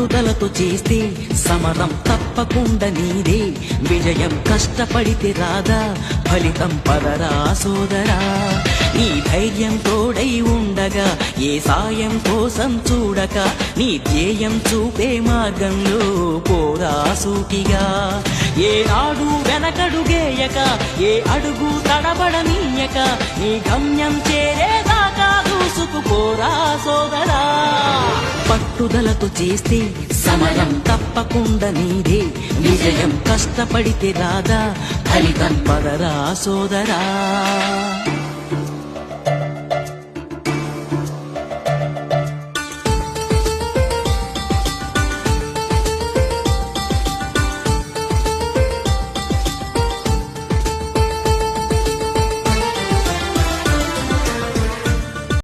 పట్టుదలతో చేస్తే సమరం తప్పకుండా నీదే విజయం కష్టపడితే రాదా ఫలితం పదరా సోదరా నీ ధైర్యం తోడై ఉండగా ఏ సాయం కోసం చూడక నీ ధ్యేయం చూపే మార్గంలో పోరా సూటిగా ఏ నాడు వెనకడుగేయక ఏ అడుగు తడబడనీయక నీ గమ్యం చేరేదాకా దూసుకుపోరా సోదరా పట్టుదలతో చేస్తే సమరం తప్పకుండా నీదే విజయం కష్టపడితే రాదా ఫలితం పదరా సోదరా